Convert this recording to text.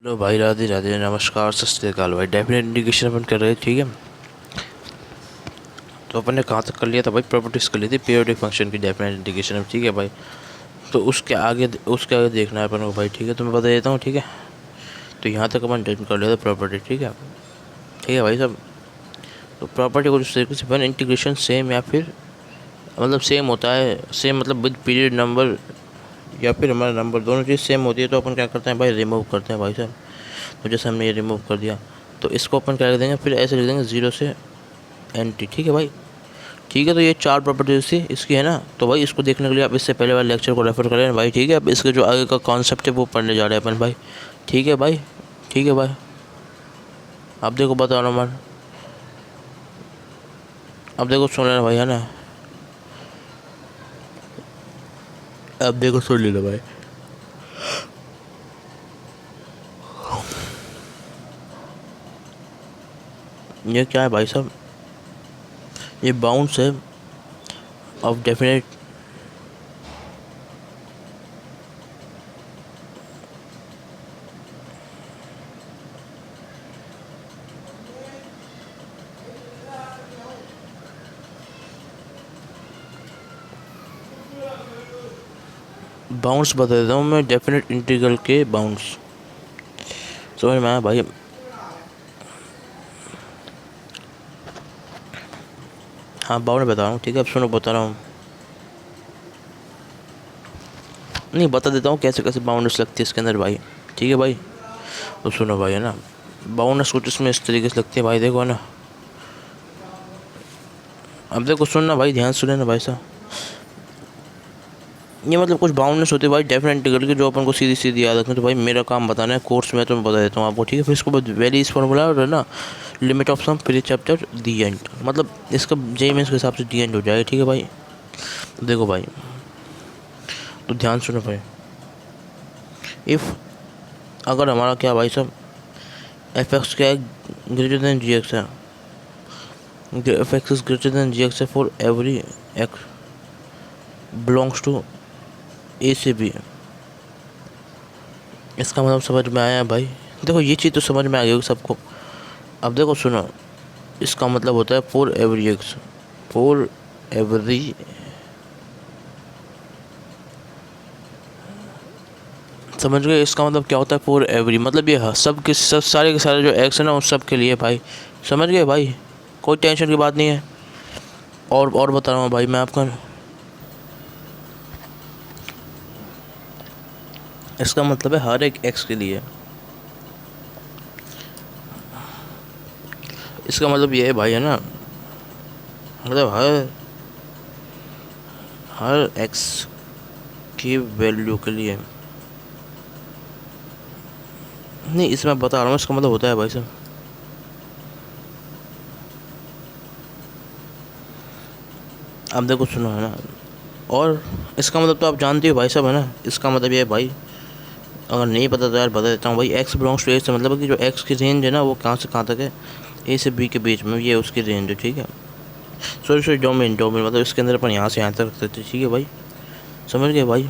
Hello भाई, राधे राधे, नमस्कार, सत श्री अकाल भाई। डेफिनेट इंडिकेशन अपन कर रहे थे, ठीक है। तो अपन ने कहाँ तक कर लिया था भाई? प्रॉपर्टीज कर ली थी पीरियोडिक फंक्शन की डेफिनेट इंडिकेशन, ठीक है भाई। तो उसके आगे देखना है अपन को भाई, ठीक है। तो मैं बता देता हूँ, ठीक है। तो यहाँ तक अपन डन कर लिया था प्रॉपर्टी, ठीक है। ठीक है भाई साहब। तो प्रॉपर्टी को जिस तरीके से अपन इंटीग्रेशन सेम या फिर मतलब सेम होता है, सेम मतलब विद पीरियड नंबर या फिर हमारा नंबर दोनों चीज़ सेम होती है, तो अपन क्या करते हैं भाई, रिमूव करते हैं भाई साहब। तो जैसे हमने ये रिमूव कर दिया, तो इसको अपन क्या लिख देंगे, फिर ऐसे लिख देंगे 0 से NT, ठीक है भाई। ठीक है, तो ये 4 प्रॉपर्टीज थी इसकी, है ना। तो भाई इसको देखने के लिए आप इससे पहले वाले लेक्चर को रेफर करें भाई, ठीक है। अब इसके जो आगे का कॉन्सेप्ट है वो पढ़ने जा रहे हैं अपन भाई, ठीक है भाई। ठीक है भाई, आप देखो बता रहा हूँ मैं, अब देखो सुन लेना भाई, है ना। अब देखो सुन लेना भाई। ये क्या है भाई साहब? ये बाउंड्स है ऑफ डेफिनेट बाउंड्स बता देता हूँ मैं, डेफिनेट इंटीग्रल के बाउंड्स समझ में आया भाई। हाँ, बाउंड बता रहा हूँ, ठीक है। अब सुनो, बता रहा हूँ, नहीं बता देता हूँ कैसे कैसे बाउंड्स लगती है इसके अंदर भाई, ठीक है भाई। तो सुनो भाई, है ना, बाउंड्स कुछ इसमें इस तरीके से लगती है भाई, देखो, है ना। अब देखो सुनना भाई, ध्यान सुने ना भाई साहब। ये मतलब कुछ बाउंड्स होते हैं भाई डेफिनेट इंटीग्रल के, जो अपन को सीधी सीधी याद रखना। तो भाई मेरा काम बताना है कोर्स में, तो मैं बता देता हूँ आपको, ठीक है। फिर इसको बाद वैली इस फॉर्मूला और, है ना, लिमिट ऑफ सम फिर चैप्टर दी एंड, मतलब इसका जेई मेंस के हिसाब से दी एंड हो जाएगा, ठीक है भाई। तो देखो भाई, तो ध्यान सुनो भाई। इफ़ अगर हमारा क्या भाई साहब, एफ एक्स क्या है, ग्रेटर देन जी एक्स है, F X is greater than G X है for every X belongs to A से बी। इसका मतलब समझ में आया भाई? देखो ये चीज़ तो समझ में आ गई होगी सबको। अब देखो सुनो, इसका मतलब होता है for every x, for every, समझ गए? इसका मतलब क्या होता है फॉर एवरी, मतलब ये सब के सब, सारे के सारे जो एक्स है ना, उस सब के लिए भाई, समझ गए भाई? कोई टेंशन की बात नहीं है। और बता रहा हूँ भाई मैं आपका, इसका मतलब है हर एक एक्स के लिए। इसका मतलब ये है भाई, है ना, मतलब हर हर एक्स की वैल्यू के लिए, नहीं इसमें बता रहा हूँ, इसका मतलब होता है भाई साहब, अब देखो सुनो, है ना। और इसका मतलब तो आप जानते हो भाई साहब, है ना। इसका मतलब ये है भाई, अगर नहीं पता तो यार बता देता हूँ भाई। एक्स बिलोंग्स टू ए से मतलब है कि जो एक्स की रेंज है ना, वो कहाँ से कहाँ तक है, ए से बी के बीच में, ये उसकी रेंज है, ठीक है। सॉरी डोमेन, मतलब इसके अंदर अपन यहाँ से यहाँ तक रखते थे, ठीक है भाई, समझ गए भाई।